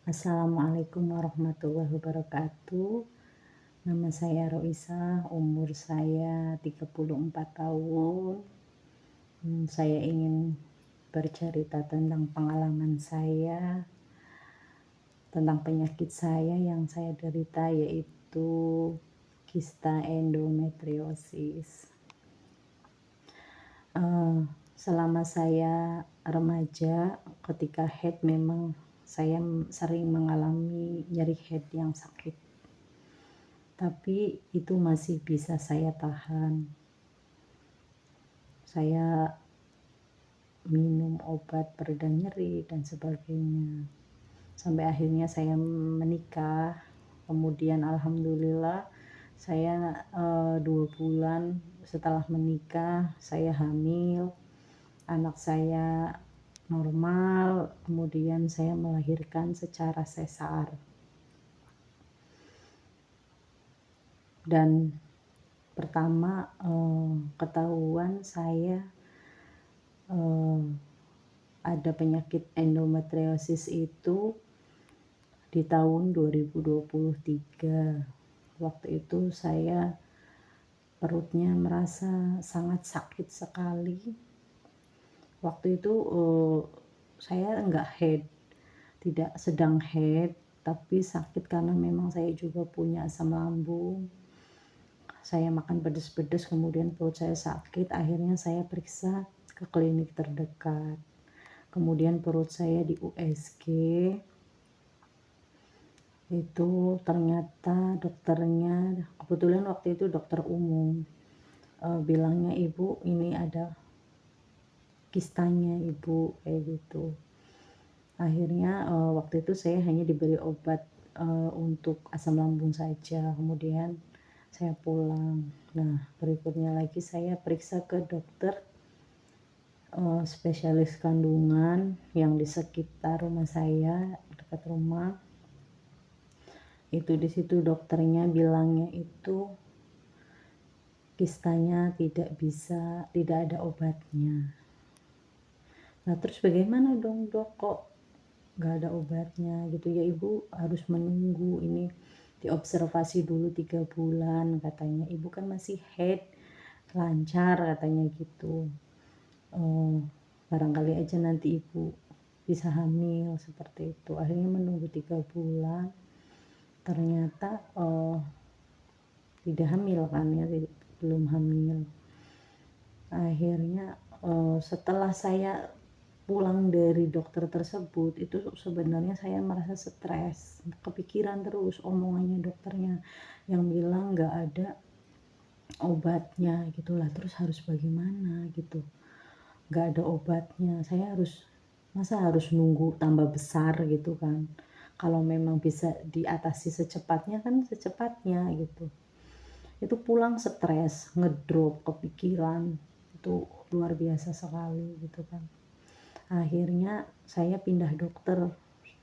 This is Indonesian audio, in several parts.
Assalamualaikum warahmatullahi wabarakatuh. Nama saya Roisa, umur saya 34 tahun. Saya ingin bercerita tentang pengalaman saya, tentang penyakit saya yang saya derita, yaitu kista endometriosis. Selama saya remaja, ketika haid memang saya sering mengalami nyeri haid yang sakit. Tapi itu masih bisa saya tahan. Saya minum obat pereda nyeri dan sebagainya. Sampai akhirnya saya menikah. Kemudian alhamdulillah saya 2 bulan setelah menikah saya hamil. Anak saya normal, kemudian saya melahirkan secara sesar. Dan pertama ketahuan saya ada penyakit endometriosis itu di tahun 2023. Waktu itu saya perutnya merasa sangat sakit sekali. Waktu itu saya enggak haid, tidak sedang haid, tapi sakit karena memang saya juga punya asam lambung. Saya makan pedas-pedas, kemudian perut saya sakit. Akhirnya saya periksa ke klinik terdekat. Kemudian perut saya di USG. Itu ternyata dokternya, kebetulan waktu itu dokter umum, bilangnya ibu ini ada kistanya ibu, kayak gitu. Akhirnya waktu itu saya hanya diberi obat untuk asam lambung saja. Kemudian saya pulang. Nah, berikutnya lagi saya periksa ke dokter spesialis kandungan yang di sekitar rumah saya, dekat rumah. Itu di situ dokternya bilangnya itu kistanya tidak ada obatnya. Nah, terus bagaimana dong dok, kok nggak ada obatnya gitu ya, ibu harus menunggu ini diobservasi dulu 3 bulan katanya, ibu kan masih haid lancar katanya gitu, barangkali aja nanti ibu bisa hamil, seperti itu. Akhirnya menunggu 3 bulan, ternyata tidak hamil kan ya, belum hamil. Akhirnya setelah saya pulang dari dokter tersebut, itu sebenarnya saya merasa stres, kepikiran terus omongannya dokternya yang bilang nggak ada obatnya gitulah. Terus harus bagaimana gitu, nggak ada obatnya, saya masa harus nunggu tambah besar gitu kan. Kalau memang bisa diatasi secepatnya kan secepatnya gitu. Itu pulang stres, ngedrop, kepikiran, itu luar biasa sekali gitu kan. Akhirnya saya pindah dokter,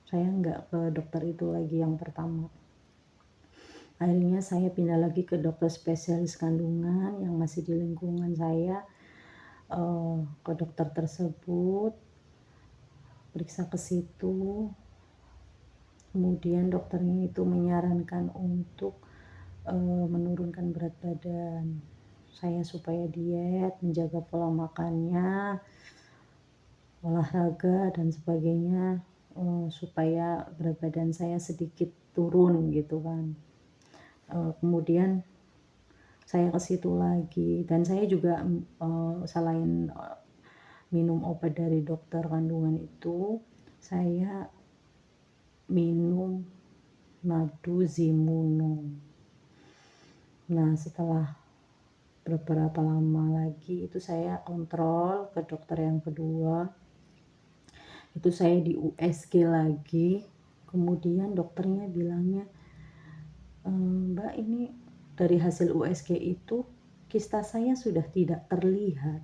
saya nggak ke dokter itu lagi yang pertama. Akhirnya saya pindah lagi ke dokter spesialis kandungan yang masih di lingkungan saya. Ke dokter tersebut, periksa ke situ, kemudian dokternya itu menyarankan untuk menurunkan berat badan saya supaya diet, menjaga pola makannya, olahraga dan sebagainya, supaya berat badan saya sedikit turun gitu kan. Kemudian saya ke situ lagi, dan saya juga selain minum obat dari dokter kandungan itu, saya minum madu Zimuno. Nah, setelah beberapa lama lagi itu saya kontrol ke dokter yang kedua. Itu saya di USG lagi. Kemudian dokternya bilangnya, Mbak, ini dari hasil USG itu kista saya sudah tidak terlihat,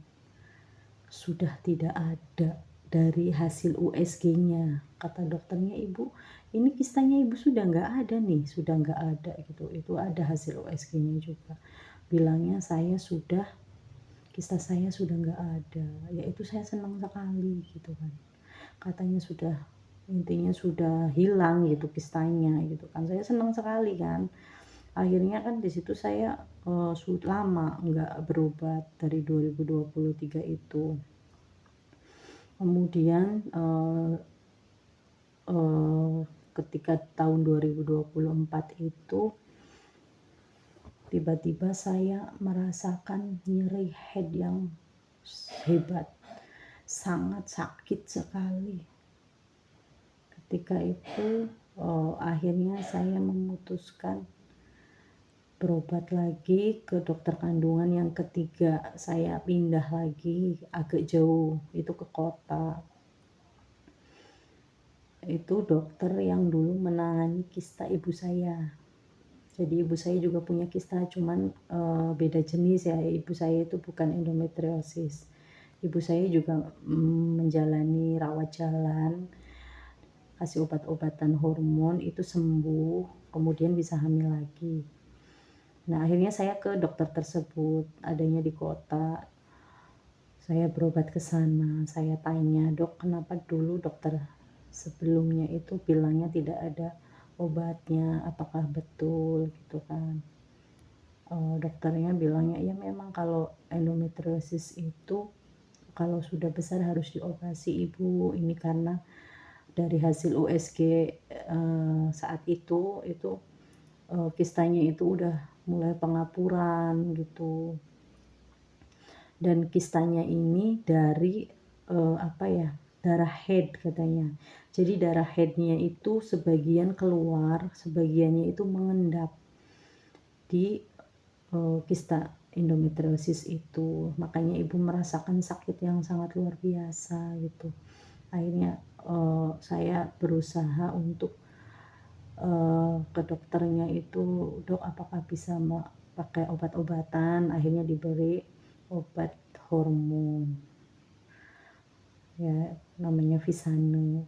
sudah tidak ada dari hasil USG-nya. Kata dokternya, ibu ini kistanya ibu sudah nggak ada nih, sudah nggak ada gitu. Itu ada hasil USG-nya juga, bilangnya kista saya sudah nggak ada. Ya itu saya senang sekali gitu kan, katanya sudah intinya sudah hilang gitu kistanya gitu kan. Saya senang sekali kan. Akhirnya kan di situ saya, lama nggak berobat dari 2023 itu. Kemudian, eee, ketika tahun 2024 itu, tiba-tiba saya merasakan nyeri head yang hebat, sangat sakit sekali. Ketika itu, akhirnya saya memutuskan berobat lagi ke dokter kandungan yang ketiga. Saya pindah lagi agak jauh, itu ke kota. Itu dokter yang dulu menangani kista ibu saya. Jadi ibu saya juga punya kista, cuman, beda jenis ya, ibu saya itu bukan endometriosis. Ibu saya juga, menjalani rawat jalan, kasih obat-obatan hormon, itu sembuh, kemudian bisa hamil lagi. Nah, akhirnya saya ke dokter tersebut, adanya di kota. Saya berobat ke sana, saya tanya, "Dok, kenapa dulu dokter sebelumnya itu bilangnya tidak ada obatnya, apakah betul?" Gitu kan. Dokternya bilangnya, "Ya memang kalau endometriosis itu kalau sudah besar harus dioperasi Ibu, ini karena dari hasil USG, saat itu, kistanya itu udah mulai pengapuran," gitu. Dan kistanya ini dari, apa ya, darah haid katanya. Jadi darah haid-nya itu sebagian keluar, sebagiannya itu mengendap di, kista endometriosis itu. Makanya ibu merasakan sakit yang sangat luar biasa gitu. Akhirnya, saya berusaha untuk, ke dokternya itu, "Dok, apakah bisa pakai obat-obatan?" Akhirnya diberi obat hormon, ya namanya Visane.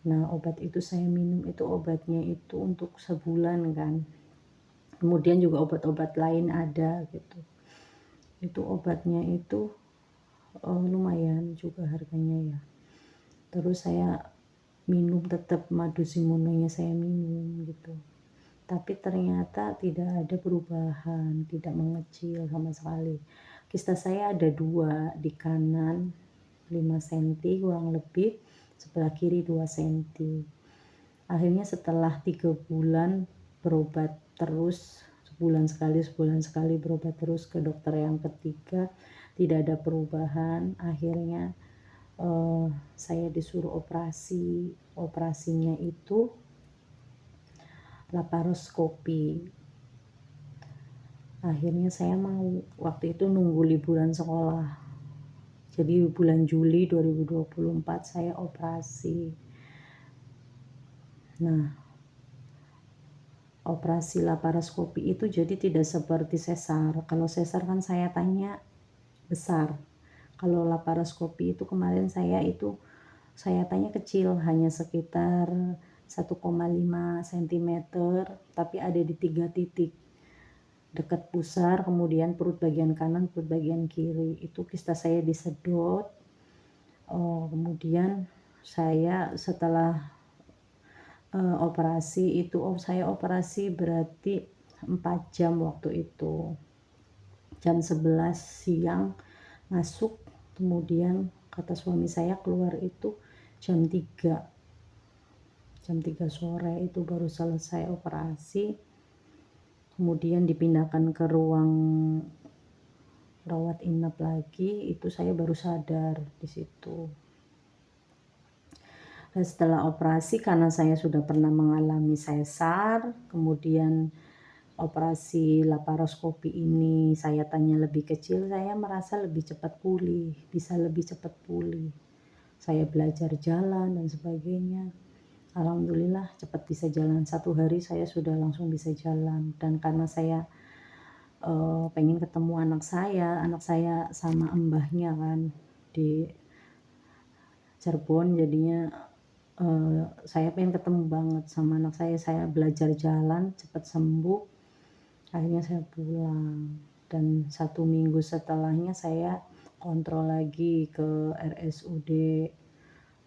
Nah, obat itu saya minum itu obatnya itu untuk sebulan kan. Kemudian juga obat-obat lain ada gitu. Itu obatnya itu, lumayan juga harganya ya. Terus saya minum tetap madu simonanya saya minum gitu. Tapi ternyata tidak ada perubahan, tidak mengecil sama sekali. Kista saya ada 2 di kanan 5 senti kurang lebih, sebelah kiri 2 senti. Akhirnya setelah 3 bulan berobat terus, sebulan sekali berobat terus ke dokter yang ketiga, tidak ada perubahan. Akhirnya, saya disuruh operasi. Operasinya itu laparoskopi. Akhirnya saya mau, waktu itu nunggu liburan sekolah. Jadi bulan Juli 2024 saya operasi. Nah, operasi laparoskopi itu jadi tidak seperti sesar. Kalau sesar kan saya tanya besar. Kalau laparoskopi itu kemarin saya tanya kecil, hanya sekitar 1,5 cm, tapi ada di 3 titik. Dekat pusar, kemudian perut bagian kanan, perut bagian kiri. Itu kista saya disedot. Kemudian saya setelah, operasi itu, saya operasi berarti 4 jam waktu itu. Jam 11 siang masuk, kemudian kata suami saya keluar itu jam 3. Jam 3 sore itu baru selesai operasi. Kemudian dipindahkan ke ruang rawat inap lagi, itu saya baru sadar di situ. Dan setelah operasi karena saya sudah pernah mengalami sesar, kemudian operasi laparoskopi ini saya tanya lebih kecil, saya merasa lebih cepat pulih, bisa lebih cepat pulih. Saya belajar jalan dan sebagainya. Alhamdulillah cepat bisa jalan. 1 hari saya sudah langsung bisa jalan. Dan karena saya pengen ketemu anak saya sama mbahnya kan di Cirebon, jadinya saya pengen ketemu banget sama anak saya belajar jalan cepat sembuh, akhirnya saya pulang. Dan 1 minggu setelahnya saya kontrol lagi ke RSUD,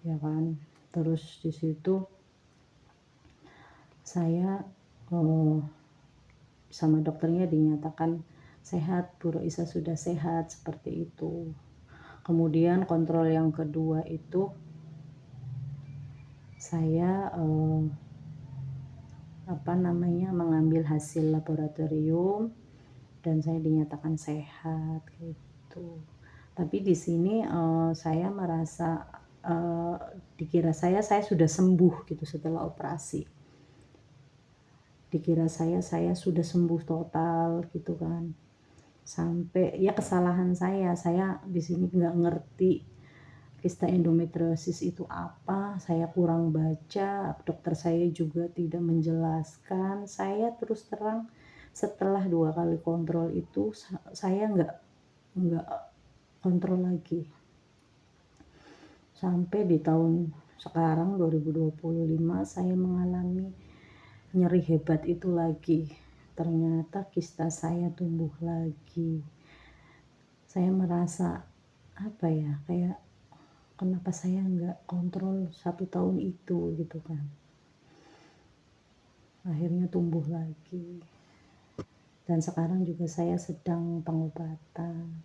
ya kan. Terus di situ saya, eee, sama dokternya dinyatakan sehat, Bu Roisa sudah sehat, seperti itu. Kemudian kontrol yang kedua itu saya, mengambil hasil laboratorium dan saya dinyatakan sehat, gitu. Tapi di sini, saya merasa, dikira saya sudah sembuh gitu setelah operasi. Dikira saya sudah sembuh total gitu kan. Sampai ya kesalahan saya di sini nggak ngerti kista endometriosis itu apa, saya kurang baca, dokter saya juga tidak menjelaskan. Saya terus terang setelah 2 kali kontrol itu saya nggak kontrol lagi. Sampai di tahun sekarang 2025 saya mengalami nyeri hebat itu lagi. Ternyata kista saya tumbuh lagi. Saya merasa, apa ya, kayak kenapa saya nggak kontrol 1 tahun itu, gitu kan. Akhirnya tumbuh lagi. Dan sekarang juga saya sedang pengobatan.